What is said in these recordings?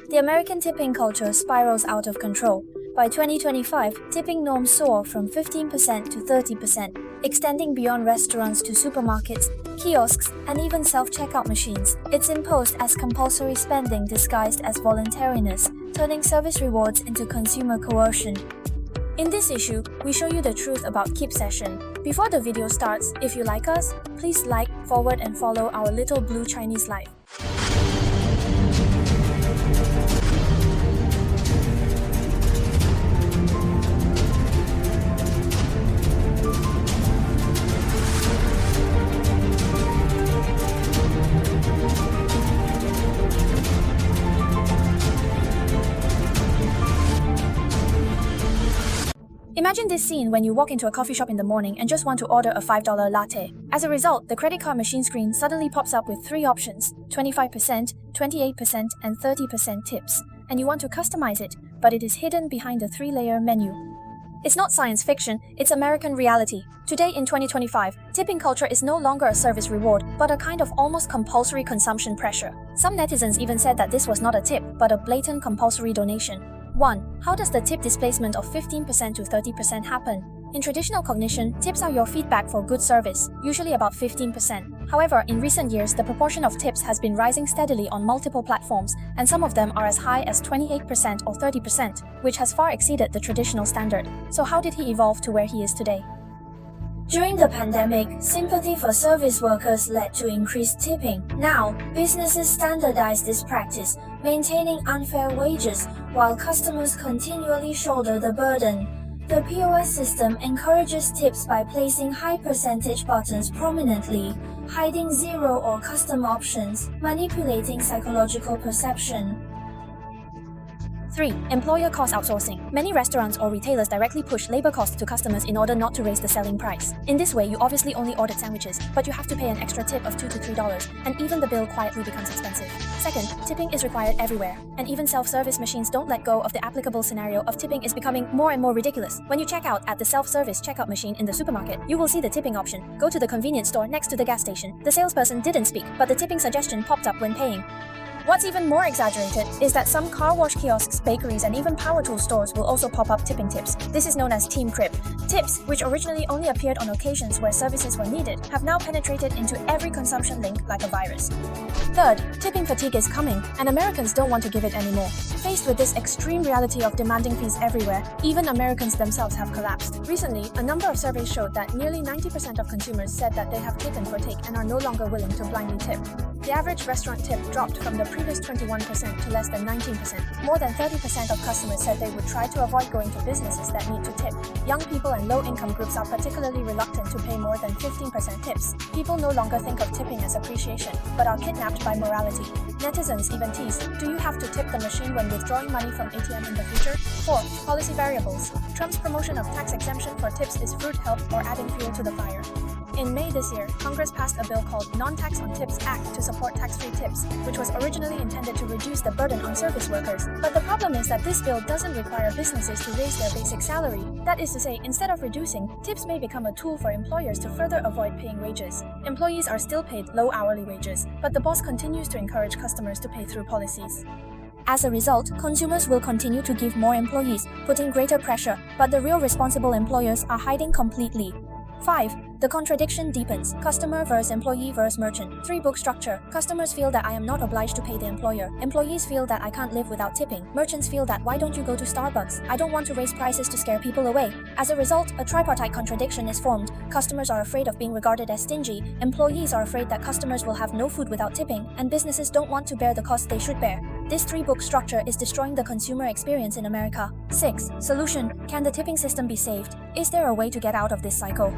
the American tipping culture spirals out of control. By 2025, tipping norms soar from 15% to 30%, extending beyond restaurants to supermarkets, kiosks, and even self-checkout machines. It's imposed as compulsory spending disguised as voluntariness, turning service rewards into consumer coercion. In this issue, we show you the truth about Tipflation. Before the video starts, if you like us, please like, forward and follow our little blue Chinese life. Imagine this scene when you walk into a coffee shop in the morning and just want to order a $5 latte. As a result, the credit card machine screen suddenly pops up with three options: 25%, 28%, and 30% tips. And you want to customize it, but it is hidden behind a three-layer menu. It's not science fiction, it's American reality. Today in 2025, tipping culture is no longer a service reward, but a kind of almost compulsory consumption pressure. Some netizens even said that this was not a tip, but a blatant compulsory donation. 1. How does the tip displacement of 15% to 30% happen? In traditional cognition, tips are your feedback for good service, usually about 15%. However, in recent years, the proportion of tips has been rising steadily on multiple platforms, and some of them are as high as 28% or 30%, which has far exceeded the traditional standard. So how did he evolve to where he is today? During the pandemic, sympathy for service workers led to increased tipping. Now, businesses standardize this practice, maintaining unfair wages, while customers continually shoulder the burden. The POS system encourages tips by placing high percentage buttons prominently, hiding zero or custom options, manipulating psychological perception. 3. Employer cost outsourcing. Many restaurants or retailers directly push labor costs to customers in order not to raise the selling price. In this way, you obviously only ordered sandwiches, but you have to pay an extra tip of $2 to $3, and even the bill quietly becomes expensive. Second, tipping is required everywhere, and even self-service machines don't let go of the applicable scenario of tipping is becoming more and more ridiculous. When you check out at the self-service checkout machine in the supermarket, you will see the tipping option. Go to the convenience store next to the gas station. The salesperson didn't speak, but the tipping suggestion popped up when paying. What's even more exaggerated is that some car wash kiosks, bakeries, and even power tool stores will also pop up tipping tips. This is known as Team Crib. Tips, which originally only appeared on occasions where services were needed, have now penetrated into every consumption link like a virus. Third, tipping fatigue is coming, and Americans don't want to give it anymore. Faced with this extreme reality of demanding fees everywhere, even Americans themselves have collapsed. Recently, a number of surveys showed that nearly 90% of consumers said that they have taken for take and are no longer willing to blindly tip. The average restaurant tip dropped from the previous 21% to less than 19%. More than 30% of customers said they would try to avoid going to businesses that need to tip. Young people and low-income groups are particularly reluctant to pay more than 15% tips. People no longer think of tipping as appreciation, but are kidnapped by morality. Netizens even tease, do you have to tip the machine when withdrawing money from ATM in the future? 4. Policy variables. Trump's promotion of tax exemption for tips is fruit help or adding fuel to the fire. In May this year, Congress passed a bill called Non-Tax on Tips Act to support tax-free tips, which was originally intended to reduce the burden on service workers. But the problem is that this bill doesn't require businesses to raise their basic salary. That is to say, instead of reducing, tips may become a tool for employers to further avoid paying wages. Employees are still paid low hourly wages, but the boss continues to encourage customers to pay through policies. As a result, consumers will continue to give more employees, putting greater pressure, but the real responsible employers are hiding completely. 5. The contradiction deepens. Customer versus employee versus merchant. 3-book structure. Customers feel that I am not obliged to pay the employer. Employees feel that I can't live without tipping. Merchants feel that why don't you go to Starbucks? I don't want to raise prices to scare people away. As a result, a tripartite contradiction is formed. Customers are afraid of being regarded as stingy. Employees are afraid that customers will have no food without tipping. And businesses don't want to bear the cost they should bear. This 3-book structure is destroying the consumer experience in America. 6. Solution. Can the tipping system be saved? Is there a way to get out of this cycle?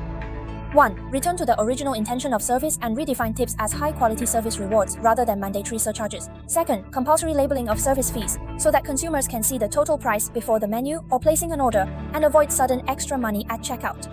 1. Return to the original intention of service and redefine tips as high-quality service rewards rather than mandatory surcharges. 2. Compulsory labeling of service fees so that consumers can see the total price before the menu or placing an order and avoid sudden extra money at checkout.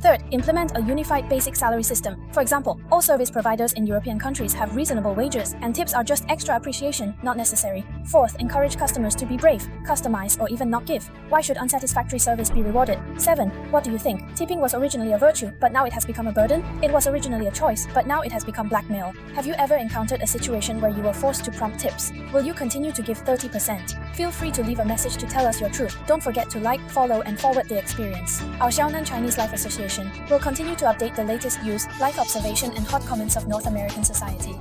Third, implement a unified basic salary system. For example, all service providers in European countries have reasonable wages, and tips are just extra appreciation, not necessary. Fourth, encourage customers to be brave, customize, or even not give. Why should unsatisfactory service be rewarded? 7. What do you think? Tipping was originally a virtue, but now it has become a burden? It was originally a choice, but now it has become blackmail. Have you ever encountered a situation where you were forced to prompt tips? Will you continue to give 30%? Feel free to leave a message to tell us your truth. Don't forget to like, follow, and forward the experience. Our Xiaonan Chinese Life Association will continue to update the latest news, life observation, and hot comments of North American society.